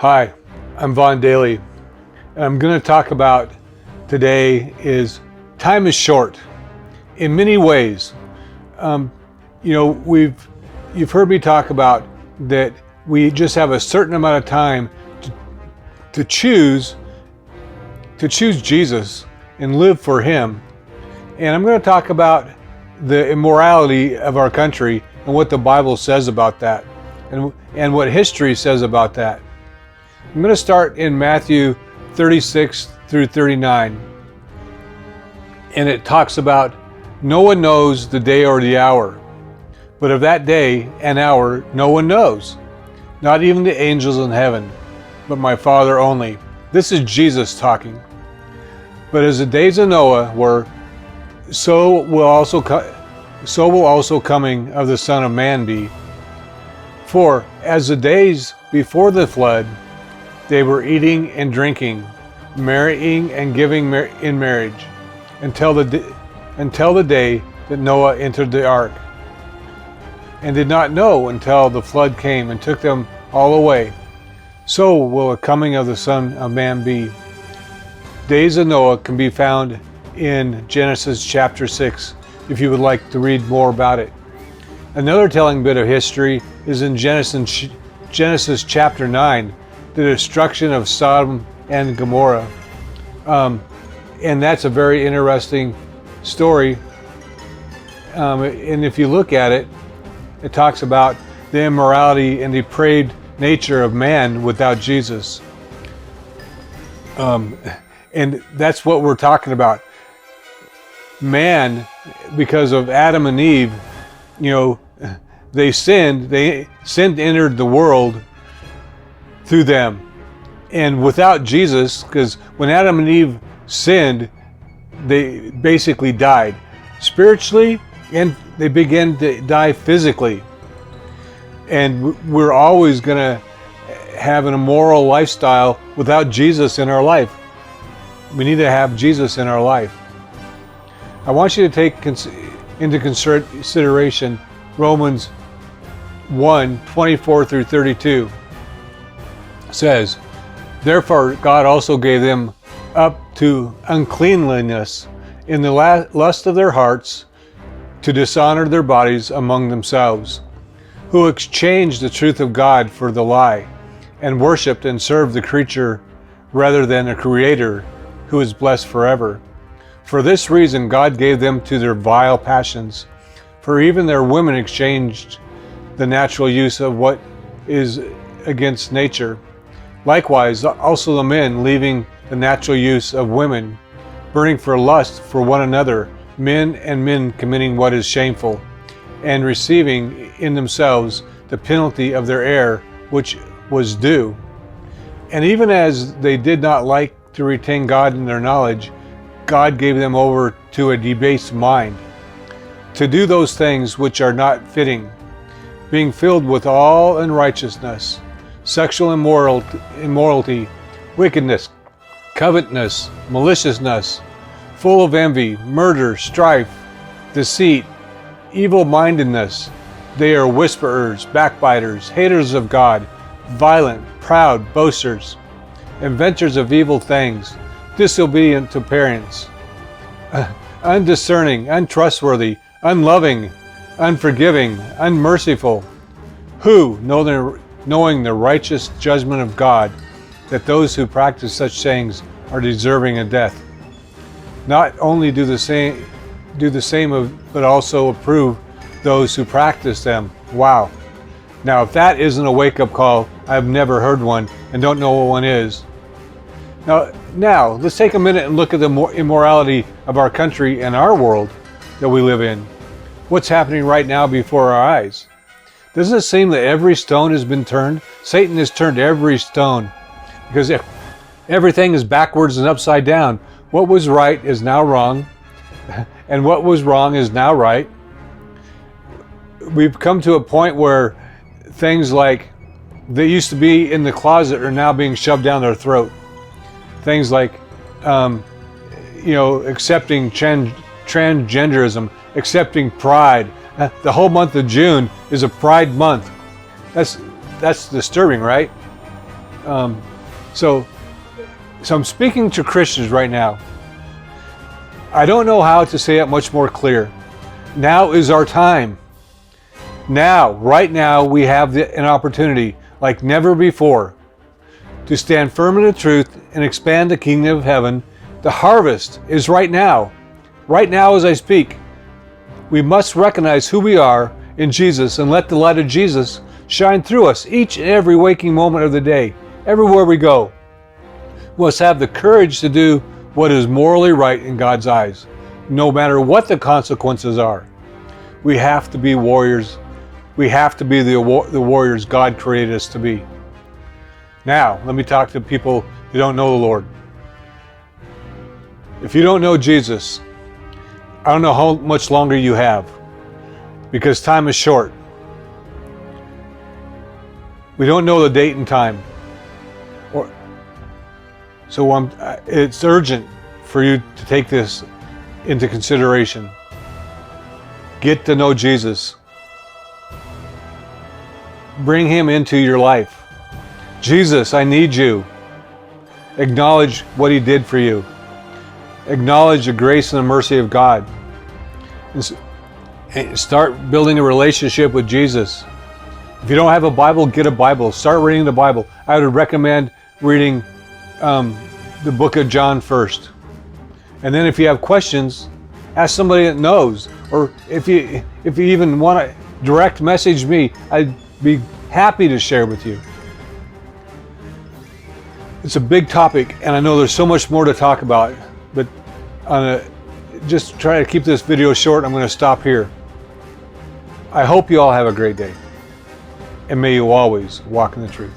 Hi, I'm Vaughn Daly. And I'm going to talk about today is time is short in many ways. You've heard me talk about that we just have a certain amount of time to choose Jesus and live for Him. And I'm going to talk about the immorality of our country and what the Bible says about that, and what history says about that. I'm going to start in Matthew 36 through 39. And it talks about, no one knows the day or the hour, but of that day and hour no one knows, not even the angels in heaven, but my Father only. This is Jesus talking. But as the days of Noah were, so will also coming of the Son of Man be. For as the days before the flood, they were eating and drinking, marrying and giving in marriage, until the day that Noah entered the ark, and did not know until the flood came and took them all away. So will the coming of the Son of Man be. Days of Noah can be found in Genesis chapter 6, if you would like to read more about it. Another telling bit of history is in Genesis chapter 9, the destruction of Sodom and Gomorrah. And that's a very interesting story. And if you look at it, it talks about the immorality and depraved nature of man without Jesus. And that's what we're talking about. Man, because of Adam and Eve, they sinned entered the world through them. And without Jesus, because when Adam and Eve sinned, they basically died spiritually, and they began to die physically. And we're always going to have an immoral lifestyle without Jesus in our life. We need to have Jesus in our life. I want you to take into consideration Romans 1:24 through 32. It says, therefore God also gave them up to uncleanliness in the lust of their hearts, to dishonor their bodies among themselves, who exchanged the truth of God for the lie, and worshipped and served the creature rather than the Creator, who is blessed forever. For this reason God gave them to their vile passions, for even their women exchanged the natural use of what is against nature. Likewise also the men, leaving the natural use of women, burning for lust for one another, men committing what is shameful, and receiving in themselves the penalty of their error which was due. And even as they did not like to retain God in their knowledge, God gave them over to a debased mind, to do those things which are not fitting, being filled with all unrighteousness, sexual immorality, wickedness, covetousness, maliciousness, full of envy, murder, strife, deceit, evil-mindedness. They are whisperers, backbiters, haters of God, violent, proud, boasters, inventors of evil things, disobedient to parents, undiscerning, untrustworthy, unloving, unforgiving, unmerciful, who, knowing the righteous judgment of God, that those who practice such things are deserving of death, not only do the same, but also approve those who practice them. Wow. Now, if that isn't a wake-up call, I've never heard one and don't know what one is. Now, let's take a minute and look at the immorality of our country and our world that we live in. What's happening right now before our eyes? Doesn't it seem that every stone has been turned? Satan has turned every stone, because everything is backwards and upside down. What was right is now wrong, and what was wrong is now right. We've come to a point where things like that used to be in the closet are now being shoved down their throat. Things like, accepting transgenderism, accepting pride. The whole month of June is a pride month. That's disturbing, right? So I'm speaking to Christians right now. I don't know how to say it much more clear. Now is our time. Now, right now, we have an opportunity like never before to stand firm in the truth and expand the kingdom of heaven. The harvest is right now. Right now as I speak. We must recognize who we are in Jesus and let the light of Jesus shine through us each and every waking moment of the day, everywhere we go. We must have the courage to do what is morally right in God's eyes, no matter what the consequences are. We have to be warriors. We have to be the warriors God created us to be. Now, let me talk to people who don't know the Lord. If you don't know Jesus, I don't know how much longer you have, because time is short. We don't know the date and time. So it's urgent for you to take this into consideration. Get to know Jesus. Bring him into your life. Jesus, I need you. Acknowledge what he did for you. Acknowledge the grace and the mercy of God. And start building a relationship with Jesus. If you don't have a Bible, get a Bible. Start reading the Bible. I would recommend reading the book of John first. And then if you have questions, ask somebody that knows. Or if you even want to direct message me, I'd be happy to share with you. It's a big topic, and I know there's so much more to talk about, but just try to keep this video short. I'm going to stop here. I hope you all have a great day, and may you always walk in the truth.